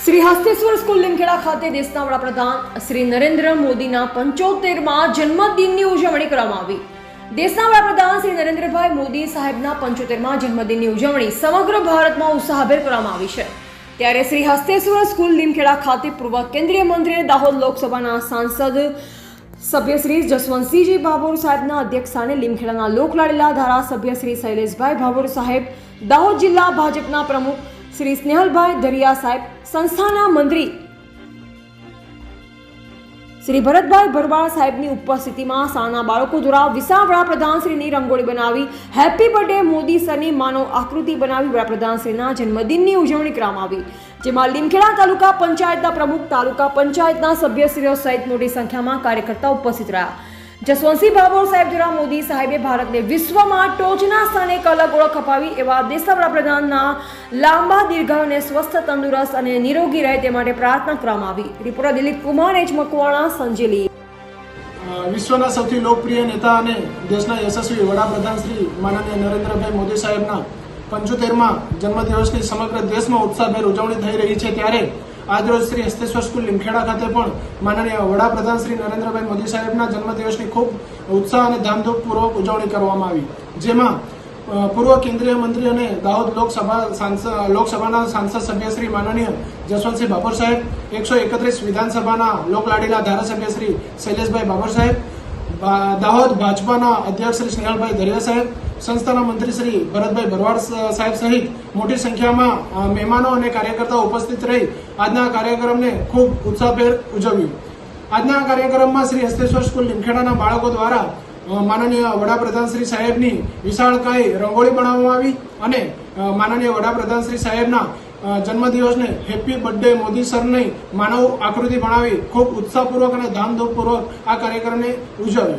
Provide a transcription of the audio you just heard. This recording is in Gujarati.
શ્રી હસ્તેશ્વર સ્કૂલ લીમખેડા ખાતે દેશના વડાપ્રધાન શ્રી નરેન્દ્ર મોદીના 75મા જન્મદિનની ઉજવણી કરવામાં આવી। દેશના વડાપ્રધાન શ્રી નરેન્દ્રભાઈ મોદી સાહેબના 75મા જન્મદિનની ઉજવણી સમગ્ર ભારતમાં ઉત્સાહભેર કરવામાં આવી છે। ત્યારે શ્રી હસ્તેશ્વર સ્કૂલ લીમખેડા ખાતે પૂર્વ કેન્દ્રીય મંત્રી અને દાહોદ લોકસભાના સાંસદ સભ્ય શ્રી જસવંતસિંહજી ભાભોર સાહેબના અધ્યક્ષસ્થાને લીમખેડાના લોકલાડીલા ધારાસભ્ય શ્રી શૈલેષભાઈ ભાભોર સાહેબ, દાહોદ જિલ્લા ભાજપના પ્રમુખ શ્રી સ્નેહલભાઈ ધરિયા સાહેબ, સંસ્થાના મંત્રી શ્રી ભરતભાઈ ભરવાડ સાહેબની ઉપસ્થિતિમાં શાળાના બાળકો દ્વારા વિશાળ વડાપ્રધાનશ્રીની રંગોળી બનાવી હેપી બર્થડે મોદી સરની માનવ આકૃતિ બનાવી વડાપ્રધાનશ્રીના જન્મદિનની ઉજવણી કરવામાં આવી, જેમાં લીમખેડા તાલુકા પંચાયતના પ્રમુખ, તાલુકા પંચાયતના સભ્યશ્રીઓ સહિત મોટી સંખ્યામાં કાર્યકર્તાઓ ઉપસ્થિત રહ્યા। જસવંતસિંહ ભાભોર સાહેબ દ્વારા મોદી સાહેબે ભારતને વિશ્વમાં ટોચના સ્થાને એક અલગ ઓળખ અપાવી એવા દેશના વડાપ્રધાનના લાંબા દીર્ઘાયુ અને સ્વસ્થ, તંદુરસ્ત અને નિરોગી રહે તે માટે પ્રાર્થના કરવામાં આવી। Reporter Dilip Kumar, H Makwana, Sanjeli. વિશ્વના સૌથી લોકપ્રિય નેતા અને દેશના યશસ્વી વડાપ્રધાન શ્રી માનનીય નરેન્દ્રભાઈ મોદી સાહેબના 75મા જન્મદિવસની સમગ્ર દેશમાં ઉત્સાહભેર ઉજવણી થઈ રહી છે। ત્યારે આજરોજ શ્રી હસ્તેશ્વર સ્કૂલ લીમખેડા ખાતે પણ માનનીય વડાપ્રધાન શ્રી નરેન્દ્રભાઈ મોદી સાહેબના જન્મદિવસની ખૂબ ઉત્સાહ અને ધામધૂમપૂર્વક ઉજવણી કરવામાં આવી, જેમાં પૂર્વ કેન્દ્રીય મંત્રી અને દાહોદ લોકસભાના સાંસદ સભ્ય શ્રી માનનીય જસવંતસિંહ ભાભોર સાહેબ, 131 વિધાનસભાના લોકલાડીલા ધારાસભ્ય શ્રી શૈલેષભાઈ ભાભોર સાહેબ, દાહોદ ભાજપાના અધ્યક્ષ શ્રી સ્નેહલભાઈ ધરિયા સાહેબ, સંસ્થાના મંત્રી શ્રી ભરતભાઈ ભરવાડ સાહેબ સહિત મોટી સંખ્યામાં મહેમાનો અને કાર્યકર્તાઓ ઉપસ્થિત રહી આજના કાર્યક્રમને ખૂબ ઉત્સાહભેર ઉજવ્યું। આજના કાર્યક્રમમાં શ્રી હસ્તેશ્વર સ્કૂલ લીમખેડાના બાળકો દ્વારા માનનીય વડાપ્રધાન શ્રી સાહેબની વિશાળકાય રંગોળી બનાવવામાં આવી અને માનનીય વડાપ્રધાન શ્રી સાહેબના જન્મદિવસને હેપી બર્થડે મોદી સરની માનવ આકૃતિ બનાવી ખૂબ ઉત્સાહપૂર્વક અને ધામધૂમપૂર્વક આ કાર્યક્રમને ઉજવ્યો।